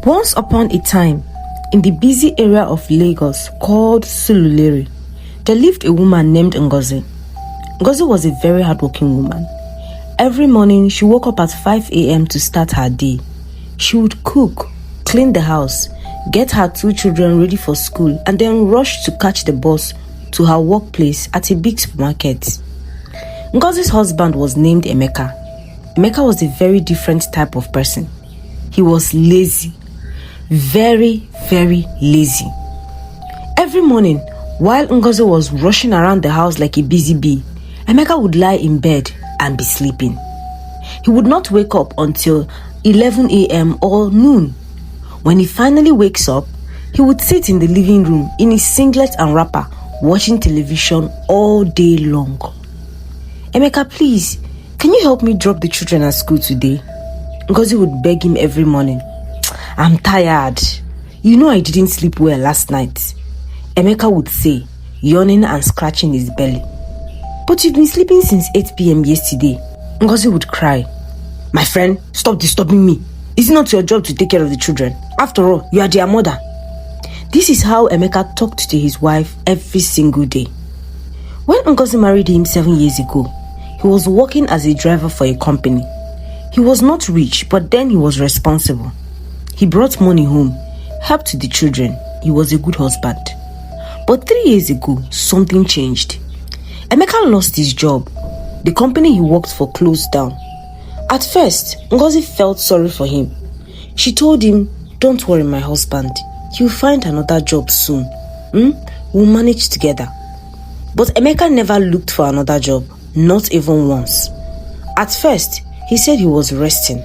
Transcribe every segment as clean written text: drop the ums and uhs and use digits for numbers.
Once upon a time, in the busy area of Lagos called Sululere, there lived a woman named Ngozi. Ngozi was a very hardworking woman. Every morning, she woke up at 5 a.m. to start her day. She would cook, clean the house, get her 2 children ready for school, and then rush to catch the bus to her workplace at a big supermarket. Ngozi's husband was named Emeka. Emeka was a very different type of person. He was lazy. Very, very lazy. Every morning, while Ngozi was rushing around the house like a busy bee, Emeka would lie in bed and be sleeping. He would not wake up until 11 a.m. or noon. When he finally wakes up, he would sit in the living room in his singlet and wrapper, watching television all day long. Emeka, please, can you help me drop the children at school today? Ngozi would beg him every morning. I'm tired. You know I didn't sleep well last night. Emeka would say, yawning and scratching his belly. But you've been sleeping since 8 p.m. yesterday. Ngozi would cry. My friend, stop disturbing me. Is it not your job to take care of the children? After all, you are their mother. This is how Emeka talked to his wife every single day. When Ngozi married him 7 years ago, he was working as a driver for a company. He was not rich, but then he was responsible. He brought money home, helped the children. He was a good husband. But 3 years ago, something changed. Emeka lost his job. The company he worked for closed down. At first, Ngozi felt sorry for him. She told him, don't worry, my husband. You'll find another job soon. We'll manage together. But Emeka never looked for another job, not even once. At first, he said he was resting.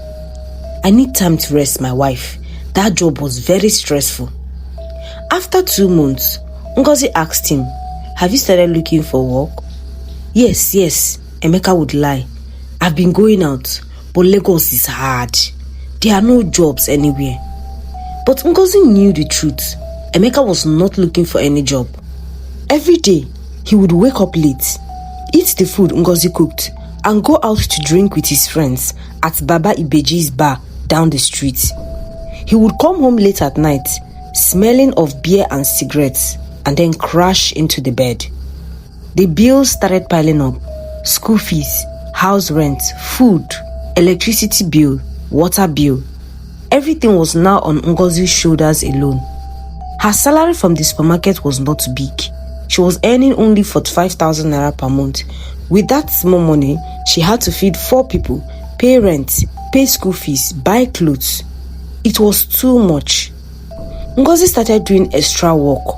I need time to rest, my wife. That job was very stressful. After 2 months, Ngozi asked him, have you started looking for work? Yes, Emeka would lie. I've been going out, but Lagos is hard. There are no jobs anywhere. But Ngozi knew the truth. Emeka was not looking for any job. Every day, he would wake up late, eat the food Ngozi cooked, and go out to drink with his friends at Baba Ibeji's bar down the street. He would come home late at night, smelling of beer and cigarettes, and then crash into the bed. The bills started piling up. School fees, house rent, food, electricity bill, water bill. Everything was now on Ngozi's shoulders alone. Her salary from the supermarket was not big. She was earning only 45,000 naira per month. With that small money, she had to feed 4 people, pay rent, pay school fees, buy clothes. It was too much. Ngozi started doing extra work.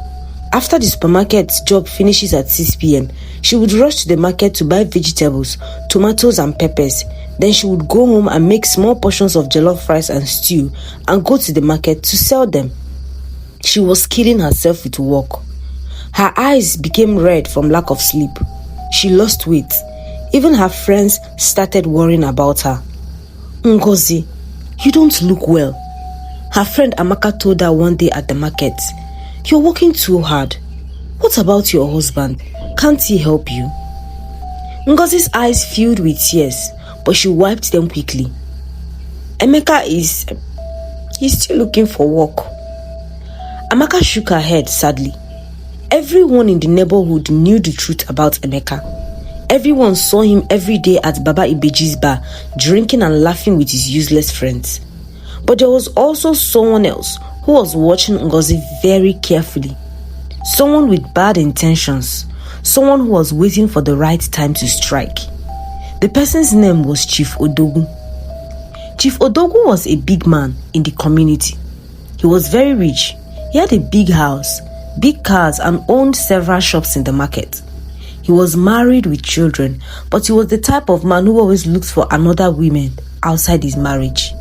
After the supermarket job finishes at 6 p.m., she would rush to the market to buy vegetables, tomatoes and peppers. Then she would go home and make small portions of jollof rice and stew and go to the market to sell them. She was killing herself with work. Her eyes became red from lack of sleep. She lost weight. Even her friends started worrying about her. Ngozi, you don't look well. Her friend Amaka told her one day at the market, you're working too hard. What about your husband? Can't he help you? Ngozi's eyes filled with tears, but she wiped them quickly. Emeka he's still looking for work. Amaka shook her head sadly. Everyone in the neighborhood knew the truth about Emeka. Everyone saw him every day at Baba Ibeji's bar, drinking and laughing with his useless friends. But there was also someone else who was watching Ngozi very carefully. Someone with bad intentions. Someone who was waiting for the right time to strike. The person's name was Chief Odogu. Chief Odogu was a big man in the community. He was very rich. He had a big house, big cars, and owned several shops in the market. He was married with children, but he was the type of man who always looked for another woman outside his marriage.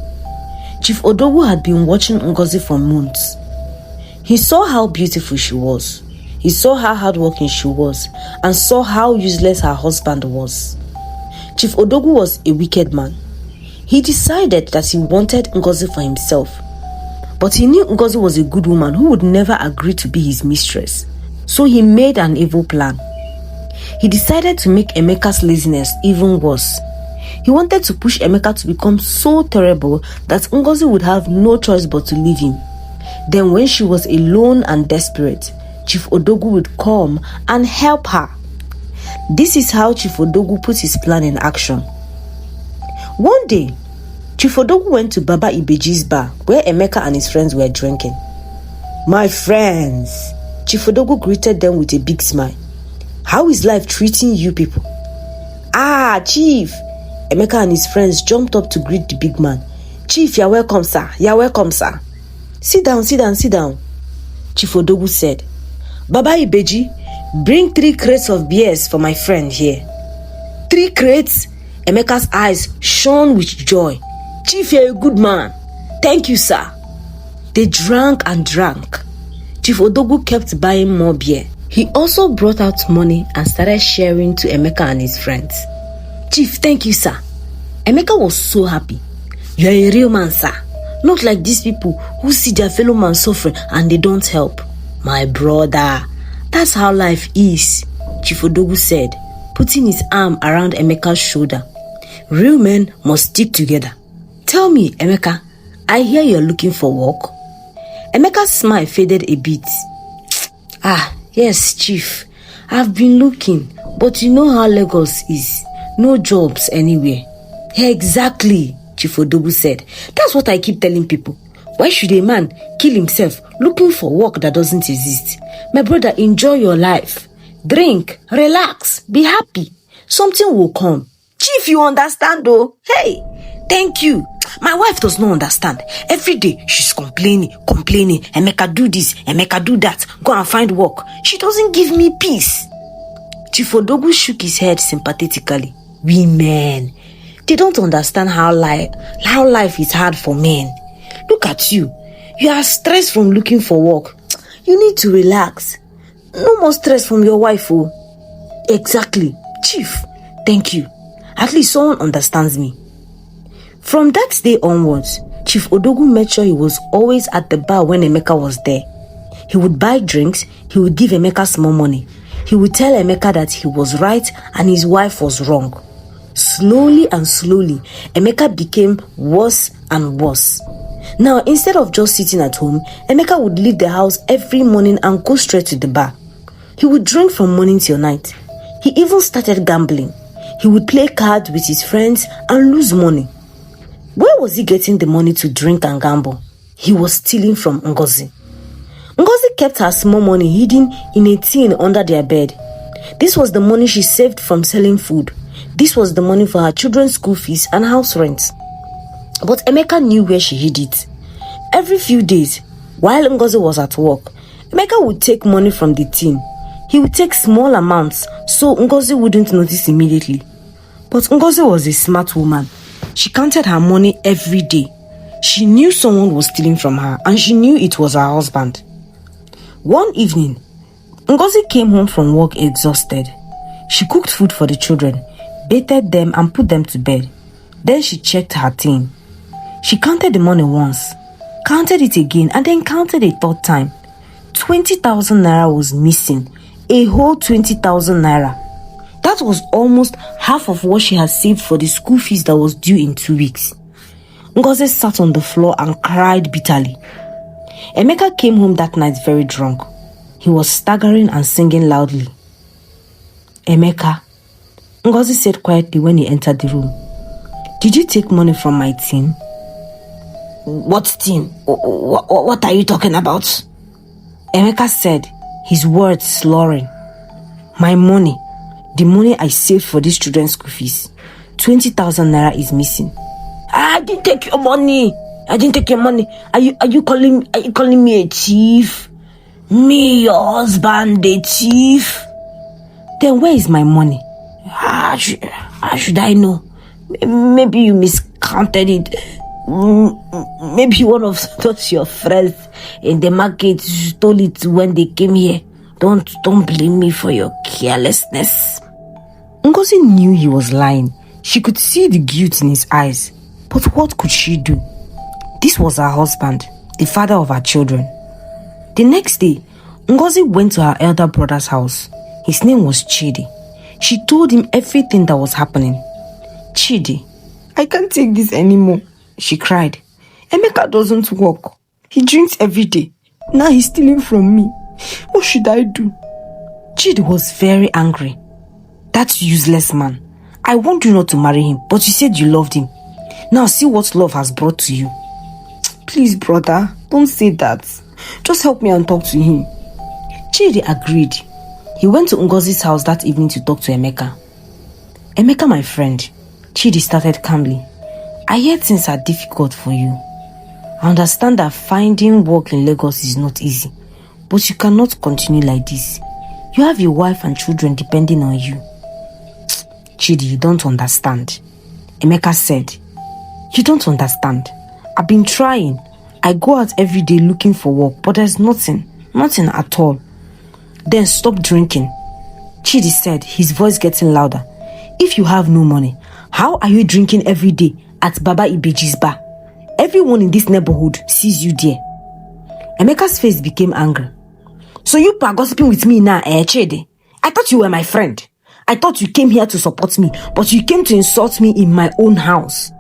Chief Odogu had been watching Ngozi for months. He saw how beautiful she was. He saw how hardworking she was, and saw how useless her husband was. Chief Odogu was a wicked man. He decided that he wanted Ngozi for himself. But he knew Ngozi was a good woman who would never agree to be his mistress. So he made an evil plan. He decided to make Emeka's laziness even worse. He wanted to push Emeka to become so terrible that Ngozi would have no choice but to leave him. Then when she was alone and desperate, Chief Odogu would come and help her. This is how Chief Odogu put his plan in action. One day, Chief Odogu went to Baba Ibeji's bar where Emeka and his friends were drinking. "My friends," Chief Odogu greeted them with a big smile. "How is life treating you people?" "Ah, Chief!" Emeka and his friends jumped up to greet the big man. "Chief, you're welcome, sir. You're welcome, sir." Sit down, sit down," Chief Odogu said. "Baba Ibeji, bring 3 crates of beers for my friend here." 3 crates? Emeka's eyes shone with joy. "Chief, you're a good man. Thank you, sir." They drank and drank. Chief Odogu kept buying more beer. He also brought out money and started sharing to Emeka and his friends. "Chief, thank you, sir." Emeka was so happy. "You're a real man, sir. Not like these people who see their fellow man suffering and they don't help." "My brother, that's how life is," Chief Odogu said, putting his arm around Emeka's shoulder. "Real men must stick together. Tell me, Emeka, I hear you're looking for work." Emeka's smile faded a bit. "Ah, yes, Chief. I've been looking, but you know how Lagos is. No jobs anywhere." "Exactly," Chief Odogu said. "That's what I keep telling people. Why should a man kill himself looking for work that doesn't exist? My brother, enjoy your life. Drink, relax, be happy. Something will come." "Chief, you understand though? Hey, thank you. My wife does not understand. Every day she's complaining. Emeka do this, Emeka do that. Go and find work. She doesn't give me peace." Chief Odogu shook his head sympathetically. "Women, they don't understand how life is hard for men. Look at you. You are stressed from looking for work. You need to relax. No more stress from your wife, oh." "Exactly. Chief, thank you. At least someone understands me." From that day onwards, Chief Odogu made sure he was always at the bar when Emeka was there. He would buy drinks, he would give Emeka small money. He would tell Emeka that he was right and his wife was wrong. Slowly and slowly, Emeka became worse and worse. Now, instead of just sitting at home, Emeka would leave the house every morning and go straight to the bar. He would drink from morning till night. He even started gambling. He would play cards with his friends and lose money. Where was he getting the money to drink and gamble? He was stealing from Ngozi. Ngozi kept her small money hidden in a tin under their bed. This was the money she saved from selling food. This was the money for her children's school fees and house rent. But Emeka knew where she hid it. Every few days, while Ngozi was at work, Emeka would take money from the tin. He would take small amounts so Ngozi wouldn't notice immediately. But Ngozi was a smart woman. She counted her money every day. She knew someone was stealing from her and she knew it was her husband. One evening, Ngozi came home from work exhausted. She cooked food for the children, bathed them and put them to bed. Then she checked her tin. She counted the money once, counted it again and then counted a third time. 20,000 naira was missing. A whole 20,000 naira. That was almost half of what she had saved for the school fees that was due in 2 weeks. Ngozi sat on the floor and cried bitterly. Emeka came home that night very drunk. He was staggering and singing loudly. "Emeka," Ngozi said quietly when he entered the room, "Did you take money from my tin?" "What tin? What are you talking about?" Emeka said, his words slurring. "My money. The money I saved for these children's school fees. 20,000 naira is missing." "I didn't take your money. I didn't take your money. Are you calling me a thief? Me, your husband, a thief?" "Then where is my money?" How should I know? Maybe you miscounted it. Maybe one of those your friends in the market stole it when they came here. Don't blame me for your carelessness." Ngozi knew he was lying. She could see the guilt in his eyes. But what could she do? This was her husband, the father of her children. The next day, Ngozi went to her elder brother's house. His name was Chidi. She told him everything that was happening. "Chidi, I can't take this anymore, she cried. Emeka doesn't work. He drinks every day. Now he's stealing from me. What should I do? Chidi was very angry. That useless man. I want you not to marry him, but you said you loved him. Now see what love has brought to you. Please, brother, don't say that. Just help me and talk to him. Chidi agreed. He went to Ngozi's house that evening to talk to Emeka. Emeka, my friend, Chidi started calmly. I heard things are difficult for you. I understand that finding work in Lagos is not easy, but you cannot continue like this. You have a wife and children depending on you. Chidi, you don't understand. Emeka said, you don't understand. I've been trying. I go out every day looking for work, but there's nothing at all. Then stop drinking. Chidi said, his voice getting louder. If you have no money, how are you drinking every day at Baba Ibeji's bar? Everyone in this neighborhood sees you there. Emeka's face became angry. So you are gossiping with me now, Chidi? I thought you were my friend. I thought you came here to support me, but you came to insult me in my own house.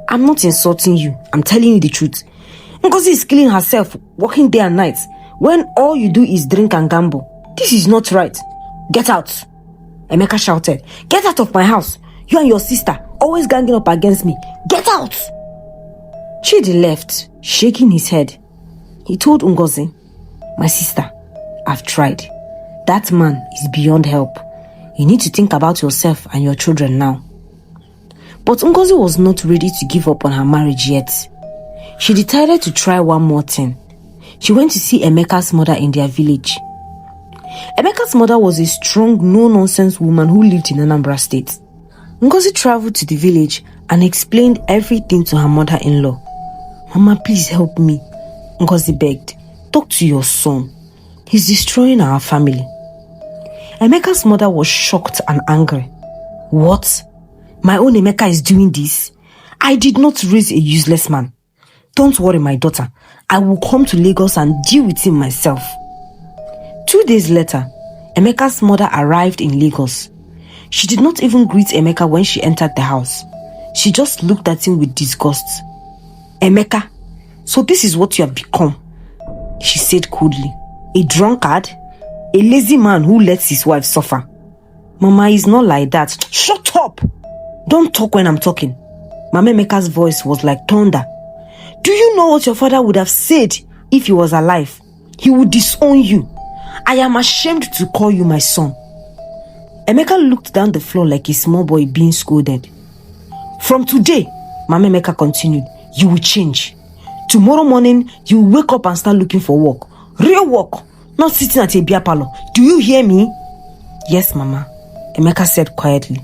I'm not insulting you. I'm telling you the truth. Ngozi is killing herself, working day and night, when all you do is drink and gamble. This is not right. Get out. Emeka shouted. Get out of my house. You and your sister, always ganging up against me. Get out. Chidi left, shaking his head. He told Ngozi, my sister, I've tried. That man is beyond help. You need to think about yourself and your children now. But Ngozi was not ready to give up on her marriage yet. She decided to try one more thing. She went to see Emeka's mother in their village. Emeka's mother was a strong, no-nonsense woman who lived in Anambra State. Ngozi traveled to the village and explained everything to her mother-in-law. Mama, please help me, Ngozi begged. Talk to your son. He's destroying our family. Emeka's mother was shocked and angry. What? My own Emeka is doing this? I did not raise a useless man. Don't worry, my daughter. I will come to Lagos and deal with him myself. 2 days later, Emeka's mother arrived in Lagos. She did not even greet Emeka when she entered the house. She just looked at him with disgust. Emeka, so this is what you have become, she said coldly. A drunkard? A lazy man who lets his wife suffer. Mama, is not like that. Shut up! Don't talk when I'm talking. Mama Emeka's voice was like thunder. Do you know what your father would have said if he was alive? He would disown you. I am ashamed to call you my son. Emeka looked down the floor like a small boy being scolded. From today, Mama Emeka continued, you will change. Tomorrow morning, you will wake up and start looking for work. Real work, not sitting at a beer parlor. Do you hear me? Yes, Mama, Emeka said quietly.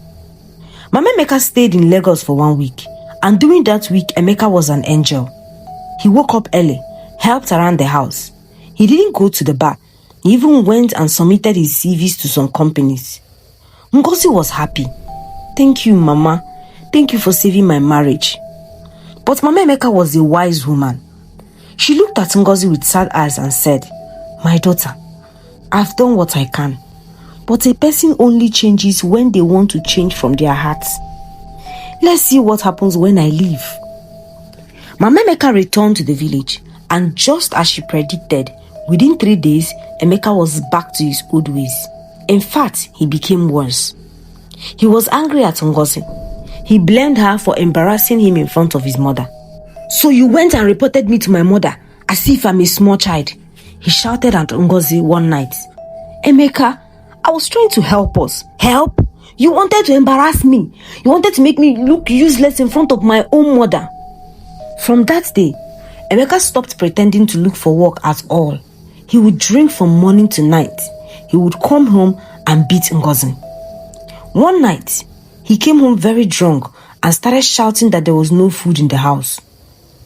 Mama Emeka stayed in Lagos for 1 week, and during that week, Emeka was an angel. He woke up early, helped around the house. He didn't go to the bar. He even went and submitted his CVs to some companies. Ngozi was happy. Thank you, Mama. Thank you for saving my marriage. But Mama Emeka was a wise woman. She looked at Ngozi with sad eyes and said, my daughter, I've done what I can. But a person only changes when they want to change from their hearts. Let's see what happens when I leave. Mama Emeka returned to the village, and just as she predicted, within 3 days, Emeka was back to his old ways. In fact, he became worse. He was angry at Ngozi. He blamed her for embarrassing him in front of his mother. So you went and reported me to my mother as if I'm a small child, he shouted at Ngozi one night. Emeka, I was trying to help us. Help? You wanted to embarrass me. You wanted to make me look useless in front of my own mother. From that day, Emeka stopped pretending to look for work at all. He would drink from morning to night. He would come home and beat Ngozi. One night, he came home very drunk and started shouting that there was no food in the house.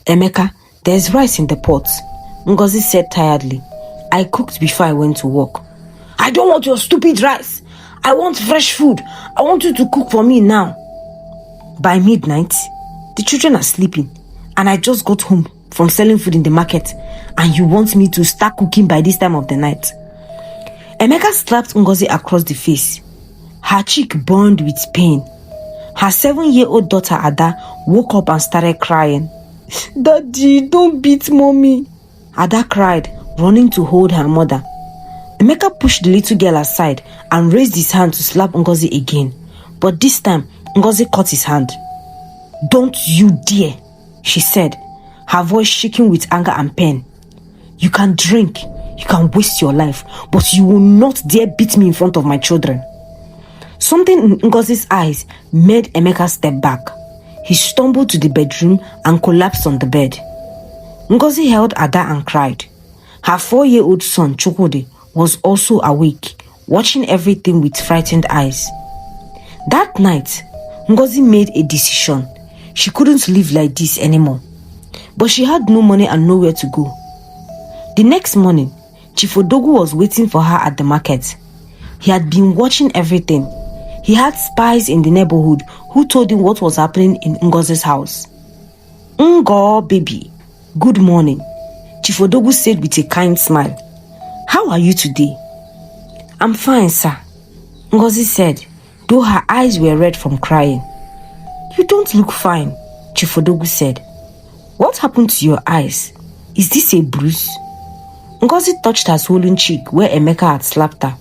Emeka, there's rice in the pot, Ngozi said tiredly. I cooked before I went to work. I don't want your stupid rice. I want fresh food. I want you to cook for me now. By midnight, the children are sleeping and I just got home from selling food in the market and you want me to start cooking by this time of the night. Emeka slapped Ngozi across the face. Her cheek burned with pain. Her 7-year-old daughter Ada woke up and started crying. "Daddy, don't beat mommy." Ada cried, running to hold her mother. Emeka pushed the little girl aside and raised his hand to slap Ngozi again. But this time, Ngozi caught his hand. "Don't you dare," she said, her voice shaking with anger and pain. "You can drink, you can waste your life, but you will not dare beat me in front of my children." Something in Ngozi's eyes made Emeka step back. He stumbled to the bedroom and collapsed on the bed. Ngozi held Ada and cried. Her 4-year-old son, Chukwudi, was also awake, watching everything with frightened eyes. That night, Ngozi made a decision. She couldn't live like this anymore. But she had no money and nowhere to go. The next morning, Chief Odogu was waiting for her at the market. He had been watching everything. He had spies in the neighborhood who told him what was happening in Ngozi's house. "Ngo, baby, good morning," Chief Odogu said with a kind smile. "How are you today?" "I'm fine, sir," Ngozi said, though her eyes were red from crying. "You don't look fine," Chief Odogu said. "What happened to your eyes? Is this a bruise?" Ngozi touched her swollen cheek where Emeka had slapped her.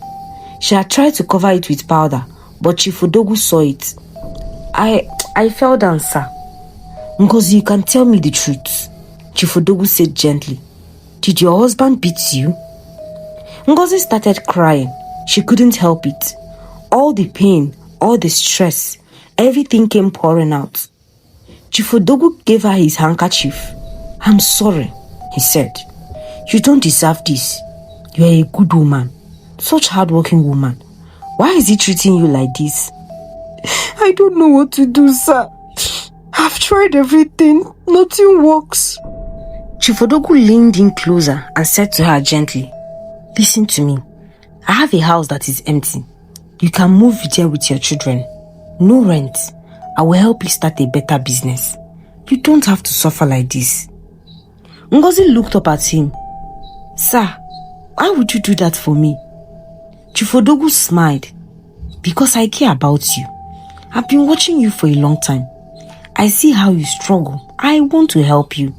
She had tried to cover it with powder, but Chief Odogu saw it. I fell down, sir." "Ngozi, you can tell me the truth," Chief Odogu said gently. "Did your husband beat you?" Ngozi started crying. She couldn't help it. All the pain, all the stress, everything came pouring out. Chief Odogu gave her his handkerchief. "I'm sorry," he said. "You don't deserve this. You are a good woman, such hardworking woman. Why is he treating you like this?" "I don't know what to do, sir. I've tried everything. Nothing works." Chief Odogu leaned in closer and said to her gently, "Listen to me. I have a house that is empty. You can move there with your children. No rent. I will help you start a better business. You don't have to suffer like this." Ngozi looked up at him. "Sir, why would you do that for me?" Chief Odogu smiled. "Because I care about you. I've been watching you for a long time. I see how you struggle. I want to help you."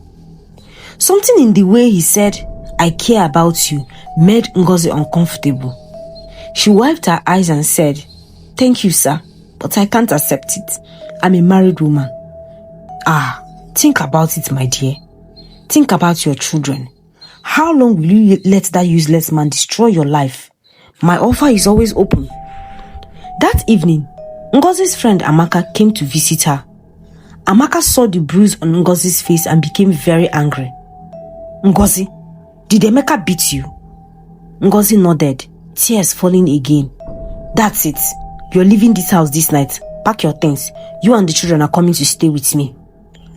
Something in the way he said, "I care about you," made Ngozi uncomfortable. She wiped her eyes and said, "Thank you, sir, but I can't accept it. I'm a married woman." Think about it, my dear. Think about your children. How long will you let that useless man destroy your life? My offer is always open." That evening, Ngozi's friend Amaka came to visit her. Amaka saw the bruise on Ngozi's face and became very angry. "Ngozi, did Emeka beat you?" Ngozi nodded, tears falling again. "That's it. You're leaving this house this night. Pack your things. You and the children are coming to stay with me."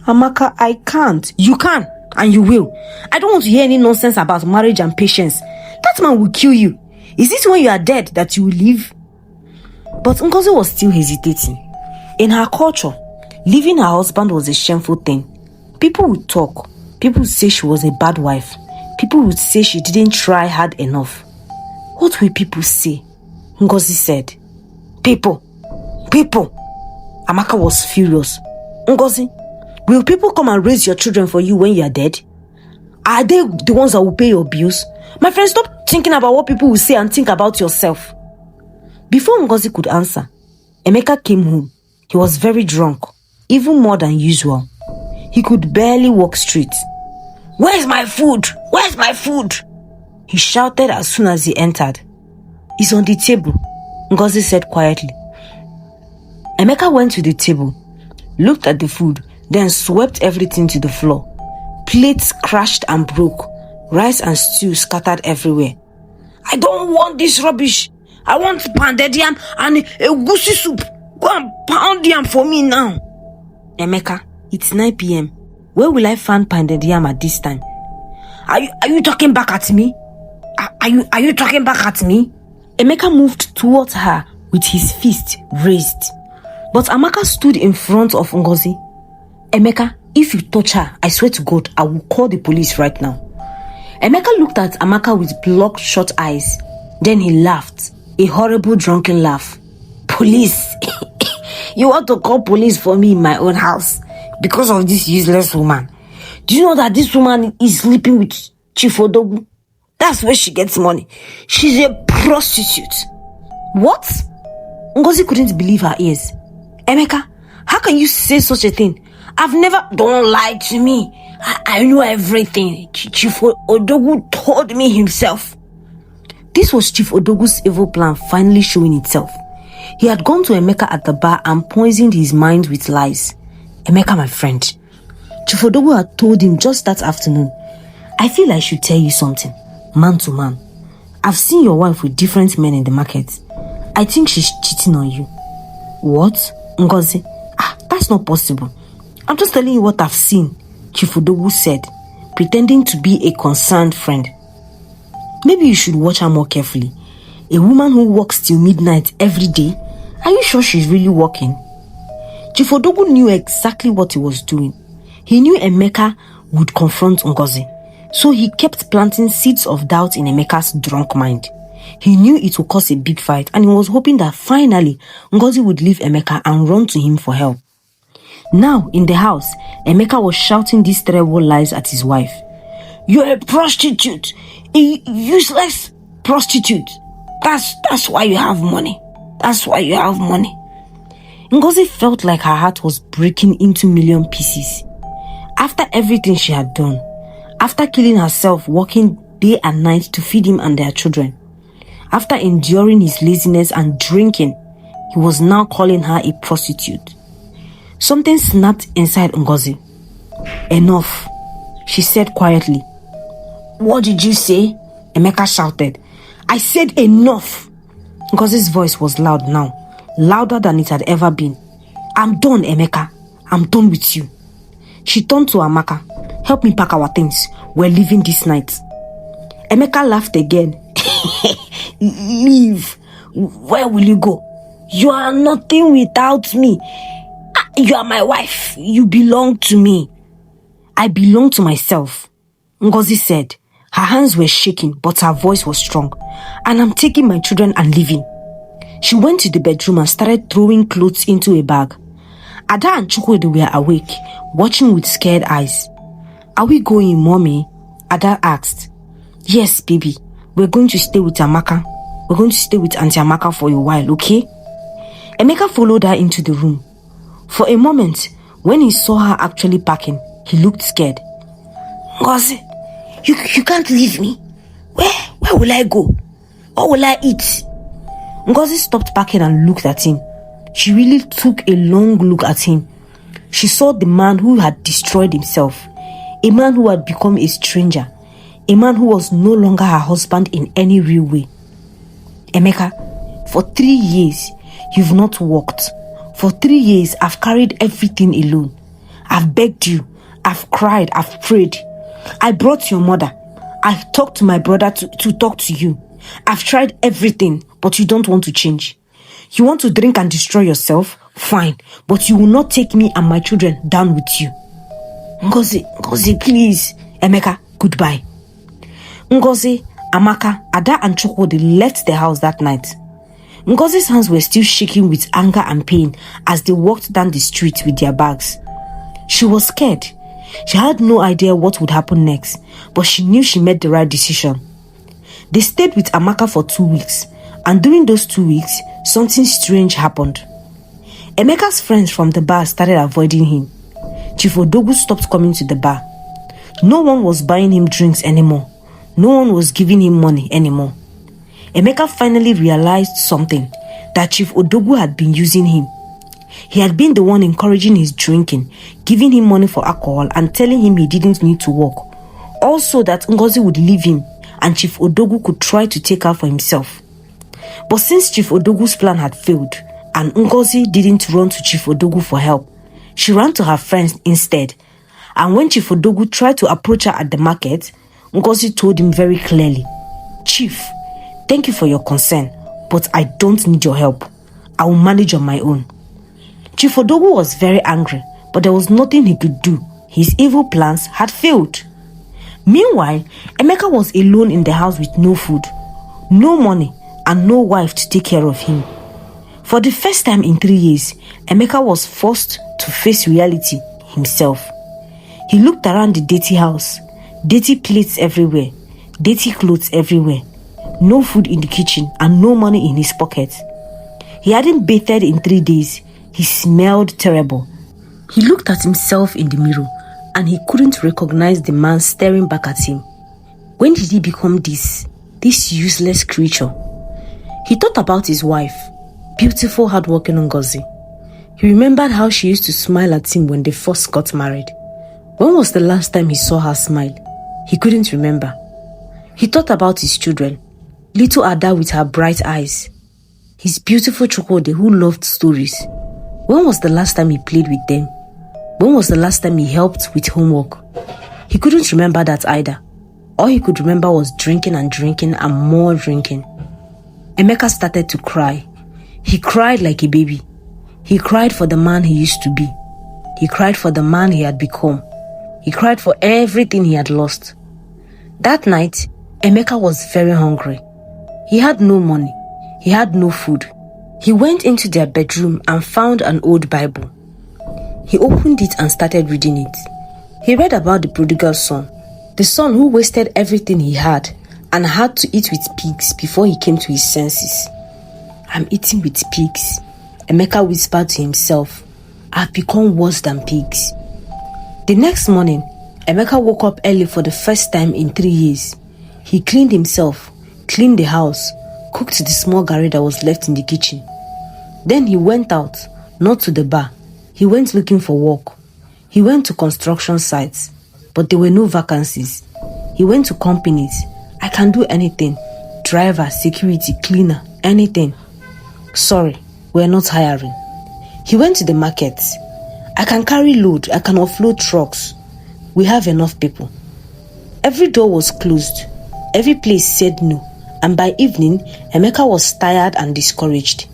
"Amaka, I can't." "You can, and you will. I don't want to hear any nonsense about marriage and patience. That man will kill you. Is it when you are dead that you will leave?" But Ngozi was still hesitating. In her culture, leaving her husband was a shameful thing. People would talk. People would say she was a bad wife. People would say she didn't try hard enough. "What will people say?" Ngozi said. People. Amaka was furious. "Ngozi, will people come and raise your children for you when you are dead? Are they the ones that will pay your bills? My friend, stop thinking about what people will say and think about yourself." Before Ngozi could answer, Emeka came home. He was very drunk, even more than usual. He could barely walk straight. "Where's my food? Where's my food?" he shouted as soon as he entered. "It's on the table," Ngozi said quietly. Emeka went to the table, looked at the food, then swept everything to the floor. Plates crashed and broke. Rice and stew scattered everywhere. "I don't want this rubbish. I want pounded yam and a goosey soup. Go and pound yam for me now." "Emeka, it's 9 p.m. Where will I find pounded yam at this time?" Are you talking back at me? Are you talking back at me?" Emeka moved towards her with his fist raised. But Amaka stood in front of Ngozi. "Emeka, if you touch her, I swear to God, I will call the police right now." Emeka looked at Amaka with bloodshot eyes. Then he laughed, a horrible drunken laugh. "Police? You want to call police for me in my own house because of this useless woman. Do you know that this woman is sleeping with Chief Odogu? That's where she gets money. She's a prostitute. What? Ngozi couldn't believe her ears. Emeka, how can you say such a thing? I've never... Don't lie to me. I know everything. Chief Odogu told me himself. This was Chief Odogu's evil plan finally showing itself. He had gone to Emeka at the bar and poisoned his mind with lies. Emeka, my friend, Chief Odogu had told him just that afternoon, I feel I should tell you something, man to man. I've seen your wife with different men in the market. I think she's cheating on you. What? Ngozi? That's not possible. I'm just telling you what I've seen, Chief Odogu said, pretending to be a concerned friend. Maybe you should watch her more carefully. A woman who works till midnight every day, are you sure she's really working? Chief Odogu knew exactly what he was doing. He knew Emeka would confront Ngozi, so he kept planting seeds of doubt in Emeka's drunk mind. He knew it would cause a big fight, and he was hoping that finally Ngozi would leave Emeka and run to him for help. Now, in the house, Emeka was shouting these terrible lies at his wife. You're a prostitute, a useless prostitute. That's why you have money. That's why you have money. Ngozi felt like her heart was breaking into million pieces. After everything she had done, after killing herself working day and night to feed him and their children, after enduring his laziness and drinking, he was now calling her a prostitute. Something snapped inside Ngozi. Enough, she said quietly. What did you say? Emeka shouted. I said enough. Ngozi's voice was loud now, louder than it had ever been. I'm done, Emeka. I'm done with you. She turned to Amaka. Help me pack our things. We're leaving this night. Emeka laughed again. Leave. Where will you go? You are nothing without me. You are my wife. You belong to me. I belong to myself, Ngozi said. Her hands were shaking, but her voice was strong. And I'm taking my children and leaving. She went to the bedroom and started throwing clothes into a bag. Ada and Chukwuedo were awake, watching with scared eyes. Are we going, Mommy? Ada asked. Yes, baby. We're going to stay with Amaka. We're going to stay with Auntie Amaka for a while, okay? Emeka followed her into the room. For a moment, when he saw her actually packing, he looked scared. Ngozi, you can't leave me. Where will I go? What will I eat? Ngozi stopped packing and looked at him. She really took a long look at him. She saw the man who had destroyed himself, a man who had become a stranger, a man who was no longer her husband in any real way. Emeka, for 3 years, you've not worked. For 3 years, I've carried everything alone. I've begged you. I've cried. I've prayed. I brought your mother. I've talked to my brother to talk to you. I've tried everything, but you don't want to change. You want to drink and destroy yourself? Fine, but you will not take me and my children down with you. Ngozi, please. Emeka, goodbye. Ngozi, Amaka, Ada and Chukwuedo left the house that night. Ngozi's hands were still shaking with anger and pain as they walked down the street with their bags. She was scared. She had no idea what would happen next, but she knew she made the right decision. They stayed with Amaka for 2 weeks, and during those 2 weeks, something strange happened. Emeka's friends from the bar started avoiding him. Chief Odogu stopped coming to the bar. No one was buying him drinks anymore. No one was giving him money anymore. Emeka finally realized something, that Chief Odogu had been using him. He had been the one encouraging his drinking, giving him money for alcohol and telling him he didn't need to work. Also that Ngozi would leave him and Chief Odogu could try to take her for himself. But since Chief Odogu's plan had failed and Ngozi didn't run to Chief Odogu for help, she ran to her friends instead. And when Chief Odogu tried to approach her at the market, Ngozi told him very clearly, Chief, thank you for your concern, but I don't need your help. I will manage on my own. Chief Odogu was very angry, but there was nothing he could do. His evil plans had failed. Meanwhile, Emeka was alone in the house with no food, no money, and no wife to take care of him. For the first time in 3 years, Emeka was forced to face reality himself. He looked around the dirty house, dirty plates everywhere, dirty clothes everywhere, no food in the kitchen and no money in his pocket. He hadn't bathed in 3 days. He smelled terrible. He looked at himself in the mirror and he couldn't recognize the man staring back at him. When did he become this useless creature? He thought about his wife, beautiful, hardworking Ngozi. He remembered how she used to smile at him when they first got married. When was the last time he saw her smile? He couldn't remember. He thought about his children, little Ada with her bright eyes, his beautiful Chukwode who loved stories. When was the last time he played with them? When was the last time he helped with homework? He couldn't remember that either. All he could remember was drinking and drinking and more drinking. Emeka started to cry. He cried like a baby. He cried for the man he used to be. He cried for the man he had become. He cried for everything he had lost. That night, Emeka was very hungry. He had no money. He had no food. He went into their bedroom and found an old Bible. He opened it and started reading it. He read about the prodigal son, the son who wasted everything he had and had to eat with pigs before he came to his senses. I'm eating with pigs, Emeka whispered to himself. I've become worse than pigs. The next morning, Emeka woke up early for the first time in 3 years. He cleaned himself, cleaned the house, cooked the small garri that was left in the kitchen. Then he went out, not to the bar. He went looking for work. He went to construction sites, but there were no vacancies. He went to companies. I can do anything. Driver, security, cleaner, anything. Sorry, we're not hiring. He went to the markets. I can carry load. I can offload trucks. We have enough people. Every door was closed. Every place said no. And by evening, Emeka was tired and discouraged.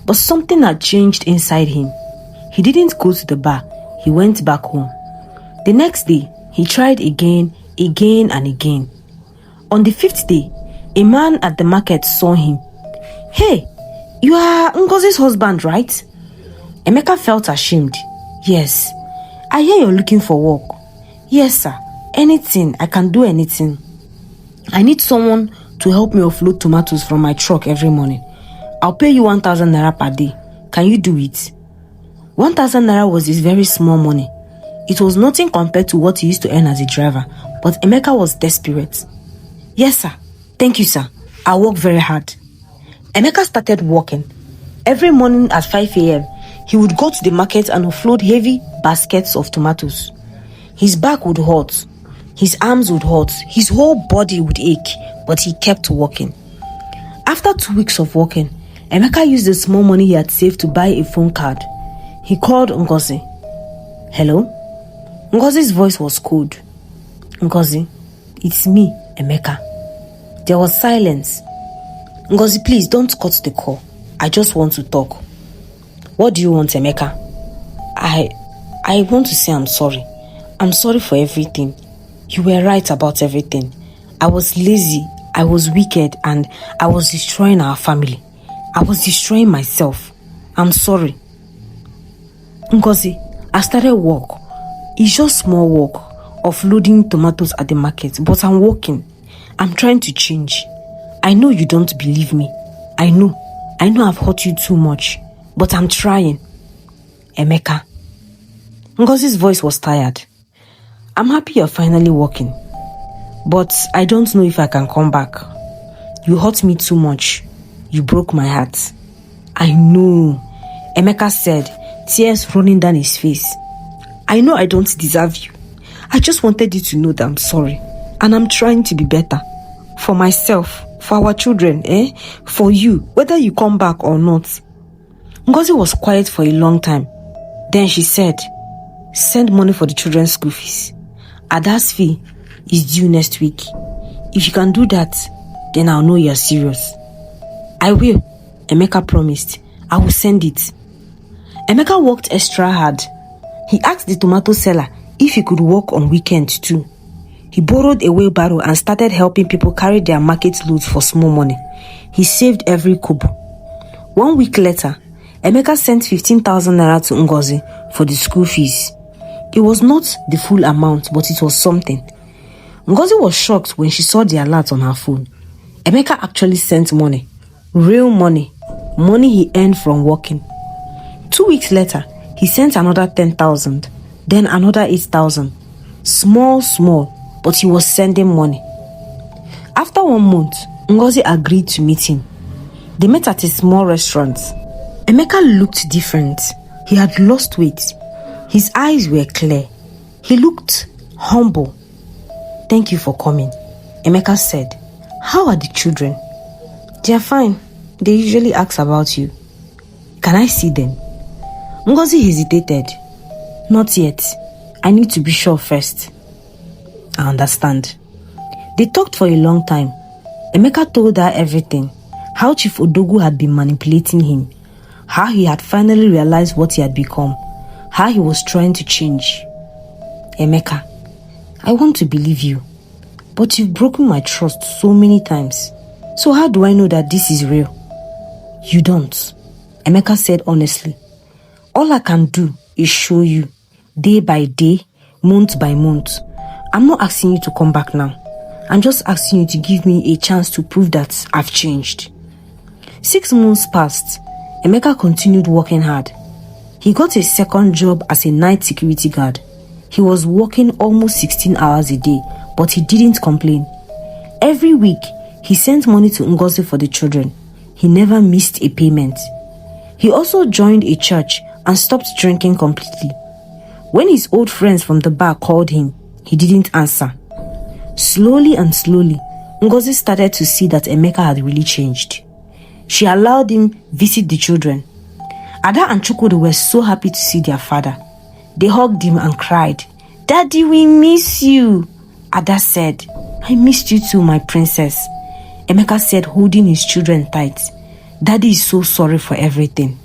But something had changed inside him. He didn't go to the bar. He went back home. The next day, he tried again and again. On the 5th day, a man at the market saw him. Hey, you are Ngozi's husband, right? Emeka felt ashamed. Yes. I hear you're looking for work. Yes, sir. Anything. I can do anything. I need someone to help me offload tomatoes from my truck every morning. I'll pay you 1,000 naira per day. Can you do it? 1,000 naira was this very small money. It was nothing compared to what he used to earn as a driver, but Emeka was desperate. Yes, sir. Thank you, sir. I'll work very hard. Emeka started working. Every morning at 5 a.m., he would go to the market and offload heavy baskets of tomatoes. His back would hurt. His arms would hurt. His whole body would ache, but he kept working. After 2 weeks of working, Emeka used the small money he had saved to buy a phone card. He called Ngozi. Hello? Ngozi's voice was cold. Ngozi, it's me, Emeka. There was silence. Ngozi, please don't cut the call. I just want to talk. What do you want, Emeka? I want to say I'm sorry. I'm sorry for everything. You were right about everything. I was lazy, I was wicked, and I was destroying our family. I was destroying myself. I'm sorry. Ngozi, I started work. It's just small work of loading tomatoes at the market, but I'm working. I'm trying to change. I know you don't believe me. I know I've hurt you too much, but I'm trying. Emeka. Ngozi's voice was tired. I'm happy you're finally working, but I don't know if I can come back. You hurt me too much. You broke my heart. I know, Emeka said, tears running down his face. I know I don't deserve you. I just wanted you to know that I'm sorry, and I'm trying to be better. For myself, for our children, for you, whether you come back or not. Ngozi was quiet for a long time. Then she said, send money for the children's school fees. Ada's fee is due next week. If you can do that, then I'll know you're serious. I will, Emeka promised. I will send it. Emeka worked extra hard. He asked the tomato seller if he could work on weekends too. He borrowed a wheelbarrow and started helping people carry their market loads for small money. He saved every kobo. 1 week later, Emeka sent 15,000 naira to Ngozi for the school fees. It was not the full amount, but it was something. Ngozi was shocked when she saw the alert on her phone. Emeka actually sent money. Real money. Money he earned from working. 2 weeks later, he sent another 10,000. Then another 8,000. Small, but he was sending money. After 1 month, Ngozi agreed to meet him. They met at a small restaurant. Emeka looked different. He had lost weight. His eyes were clear. He looked humble. "Thank you for coming," Emeka said. "How are the children?" "They are fine. They usually ask about you." "Can I see them?" Ngozi hesitated. "Not yet. I need to be sure first." "I understand." They talked for a long time. Emeka told her everything. How Chief Odogu had been manipulating him. How he had finally realized what he had become. How he was trying to change. "Emeka, I want to believe you, but you've broken my trust so many times. So how do I know that this is real?" "You don't," Emeka said honestly. "All I can do is show you, day by day, month by month. I'm not asking you to come back now. I'm just asking you to give me a chance to prove that I've changed." 6 months passed. Emeka continued working hard. He got a second job as a night security guard. He was working almost 16 hours a day, but he didn't complain. Every week, he sent money to Ngozi for the children. He never missed a payment. He also joined a church and stopped drinking completely. When his old friends from the bar called him, he didn't answer. Slowly, Ngozi started to see that Emeka had really changed. She allowed him visit the children. Ada and Chukwudi were so happy to see their father. They hugged him and cried. "Daddy, we miss you." Ada said, "I missed you too, my princess." Emeka said, holding his children tight, "Daddy is so sorry for everything."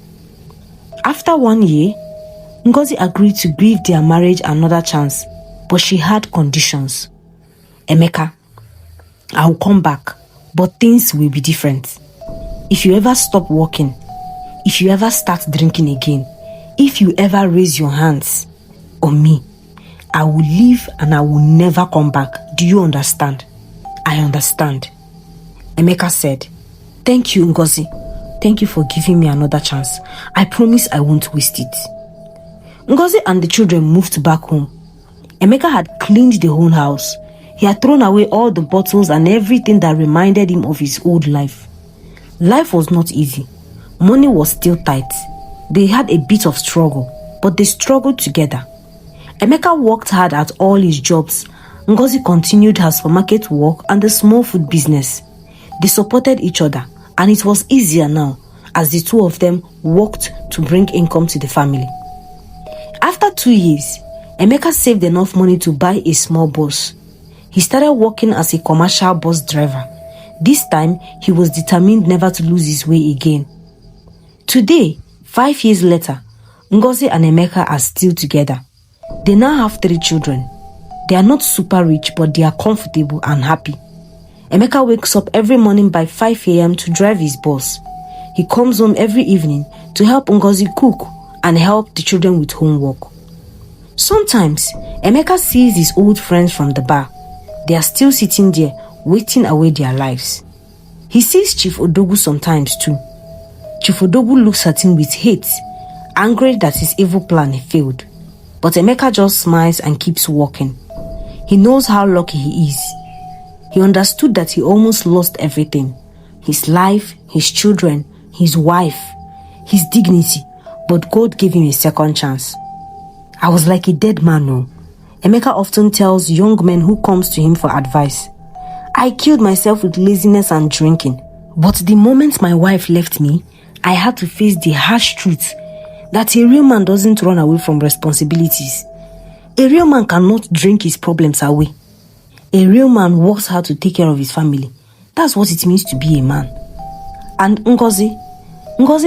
After 1 year, Ngozi agreed to give their marriage another chance, but she had conditions. "Emeka, I will come back, but things will be different. If you ever stop working, if you ever start drinking again, if you ever raise your hands on me, I will leave and I will never come back. Do you understand?" "I understand." Emeka said, "Thank you, Ngozi. Thank you for giving me another chance. I promise I won't waste it." Ngozi and the children moved back home. Emeka had cleaned the whole house. He had thrown away all the bottles and everything that reminded him of his old life. Life was not easy. Money was still tight. They had a bit of struggle, but they struggled together. Emeka worked hard at all his jobs. Ngozi continued her supermarket work and the small food business. They supported each other, and it was easier now as the two of them worked to bring income to the family. After 2 years, Emeka saved enough money to buy a small bus. He started working as a commercial bus driver. This time, he was determined never to lose his way again. Today, 5 years later, Ngozi and Emeka are still together. They now have 3 children. They are not super rich, but they are comfortable and happy. Emeka wakes up every morning by 5 a.m. to drive his bus. He comes home every evening to help Ngozi cook and help the children with homework. Sometimes, Emeka sees his old friends from the bar. They are still sitting there, waiting away their lives. He sees Chief Odogu sometimes too. Chief Odogu looks at him with hate, angry that his evil plan failed. But Emeka just smiles and keeps walking. He knows how lucky he is. He understood that he almost lost everything. His life, his children, his wife, his dignity. But God gave him a second chance. "I was like a dead man, no." Emeka often tells young men who comes to him for advice, "I killed myself with laziness and drinking. But the moment my wife left me, I had to face the harsh truth that a real man doesn't run away from responsibilities. A real man cannot drink his problems away. A real man works hard to take care of his family. That's what it means to be a man." And Ngozi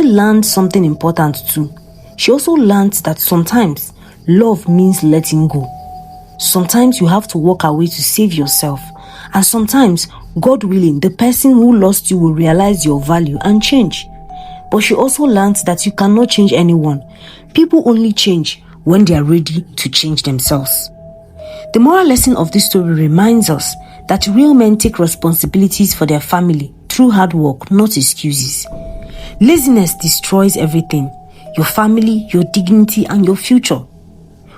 learned something important too. She also learned that sometimes love means letting go. Sometimes you have to walk away to save yourself. And sometimes, God willing, the person who lost you will realize your value and change. But she also learned that you cannot change anyone. People only change when they are ready to change themselves. The moral lesson of this story reminds us that real men take responsibilities for their family through hard work, not excuses. Laziness destroys everything: your family, your dignity, and your future.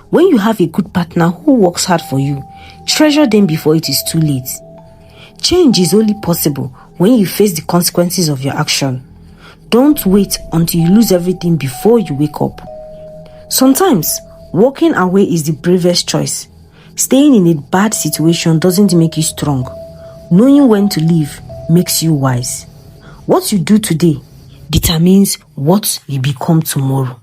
When you have a good partner who works hard for you, treasure them before it is too late. Change is only possible when you face the consequences of your action. Don't wait until you lose everything before you wake up. Sometimes, walking away is the bravest choice. Staying in a bad situation doesn't make you strong. Knowing when to leave makes you wise. What you do today determines what you become tomorrow.